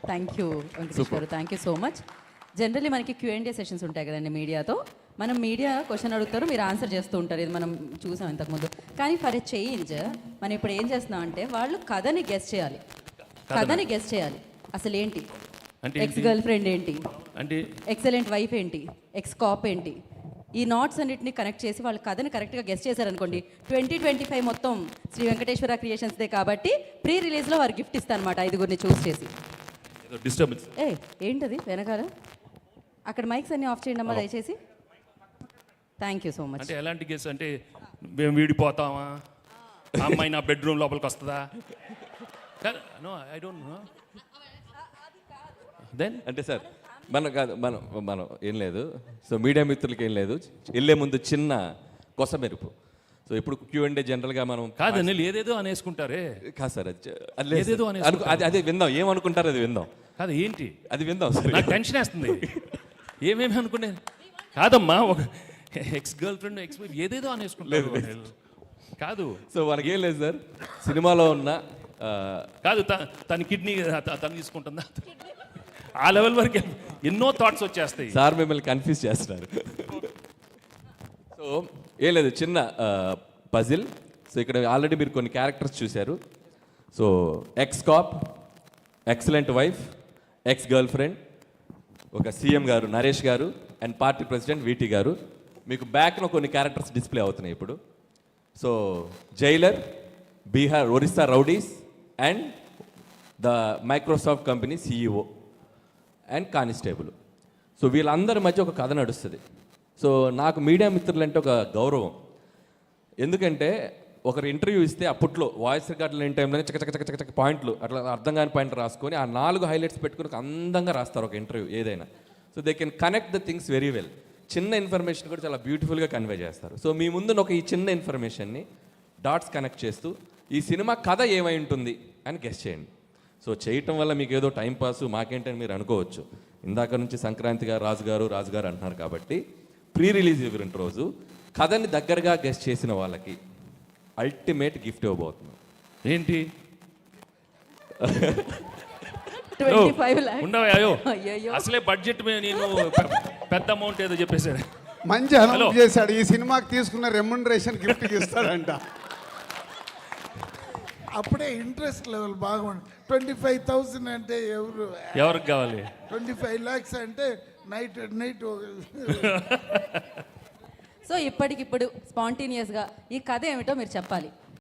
Thank you Venkatesh గారు, thank you so much. Generally మనకి Q&A sessions ఉంటాయి కదండి మీడియాతో. మనం మీడియా క్వశ్చన్ అడుగుతారు, మీరు ఆన్సర్ చేస్తూ ఉంటారు, ఇది మనం చూసాం ఇంతకుముందు. కానీ ఫర్ ఎ చేంజ్ మనం ఇప్పుడు ఏం చేస్తున్నాం అంటే వాళ్ళు కథని గెస్ చేయాలి. కథని గెస్ చేయాలి. అసలు ఏంటి ఎక్స్ గర్ల్ ఫ్రెండ్ ఏంటి, అంటే ఎక్సలెంట్ వైఫ్ ఏంటి, ఎక్స్ కాప్ ఏంటి, ఈ నాట్స్ అన్నిటిని కనెక్ట్ చేసి వాళ్ళు కథని కరెక్ట్గా గెస్ట్ చేశారనుకోండి 2025 మొత్తం శ్రీ వెంకటేశ్వర క్రియేషన్స్దే కాబట్టి ప్రీ రిలీజ్లో వారు గిఫ్ట్ ఇస్తారనమాట 5గురిని చూస్ చేసి. డిస్టర్బెన్స్ ఏంటది వెనకాల అక్కడ మైక్స్ అన్ని ఆఫ్ చేయండి అమ్మా దయచేసి. Thank you so much. అంటే ఎలాంటి గెస్ అంటే మేము వీడిపోతామా, అమ్మాయి నా బెడ్రూమ్ లోపలికి వస్తుందా? No I don't know. Then అంటే సార్ మనం కాదు, మనం ఏం లేదు. సో మీడియా మిత్రులకి ఏం లేదు, వెళ్ళే ముందు చిన్న కొస మెరుపు. సో ఇప్పుడు Q&A జనరల్గా మనం కాదండి ఏదేదో అనేసుకుంటారే. కాదు సార్, ఏదేదో అదే విందాం, ఏమనుకుంటారు అది విందాం. కాదు ఏంటి అది విందాం సార్, నాకు టెన్షన్ వేస్తుంది. ఏమేమి అనుకునే కాదమ్మా, ఒక ex girl friend ex wife ఏదేదో అనేసుకుంటారు కాదు. సో మనకేం లేదు సార్, సినిమాలో ఉన్న కాదు తన కిడ్నీ తను తీసుకుంటుందా, ఆ లెవెల్ వరకు ఎన్నో థాట్స్ వచ్చేస్తాయి. సార్ మిమ్మల్ని కన్ఫ్యూజ్ చేస్తున్నారు. సో ఏం లేదు, చిన్న పజిల్. సో ఇక్కడ ఆల్రెడీ మీరు కొన్ని క్యారెక్టర్స్ చూశారు. So X cap, excellent wife, ex girl friend, ఒక సీఎం గారు నరేష్ గారు అండ్ పార్టీ ప్రెసిడెంట్ వీటీ గారు. మీకు బ్యాక్లో కొన్ని క్యారెక్టర్స్ డిస్ప్లే అవుతున్నాయి ఇప్పుడు. So Jailer, Bihar Orissa rowdies and the Microsoft company CEO and constable. So వీళ్ళందరి మధ్య ఒక కథ నడుస్తుంది. సో నాకు మీడియా మిత్రులంటే ఒక గౌరవం. ఎందుకంటే ఒకరు ఇంటర్వ్యూ ఇస్తే అప్పట్లో వాయిస్ రికార్డులు లేని టైంలోనే చక్క పాయింట్లు అట్లా అర్థం కాని పాయింట్ రాసుకొని ఆ 4 హైలైట్స్ పెట్టుకుని అందంగా రాస్తారు ఒక ఇంటర్వ్యూ ఏదైనా. So they can connect the things very well. చిన్న ఇన్ఫర్మేషన్ కూడా చాలా బ్యూటిఫుల్గా కన్వే చేస్తారు. సో మీ ముందు ఈ చిన్న ఇన్ఫర్మేషన్ని డాట్స్ కనెక్ట్ చేస్తూ ఈ సినిమా కథ ఏమై ఉంటుంది అని గెస్ చేయండి. సో చేయటం వల్ల మీకు ఏదో టైంపాస్ మాకేంటని మీరు అనుకోవచ్చు. ఇందాక నుంచి సంక్రాంతి గారు రాజుగారు అంటున్నారు కాబట్టి ప్రీ రిలీజ్ ఈవెంట్ రోజు కథని దగ్గరగా గెస్ చేసిన వాళ్ళకి అల్టిమేట్ గిఫ్ట్ ఇవ్వబోతున్నాం. ఏంటి 25 lakhs. ఉండవయ్యో అయ్యయ్యో. అసలే బడ్జెట్ నేను పెద్ద అమౌంట్ ఏదో చెప్పేశాడు. మంచి అనౌన్స్ చేశాడు, ఈ సినిమాకి తీసుకున్న రెమ్యునరేషన్ గిఫ్ట్ ఇస్తాడంట. అప్పుడే ఇంట్రెస్ట్ లెవెల్ బాగుంది. 25,000 అంటే ఎవరికి కావాలి? 25 lakhs అంటే నైట్ సో ఇప్పటికిప్పుడు స్పాంటేనియస్గా ఈ కథ ఏమిటో మీరు చెప్పాలి.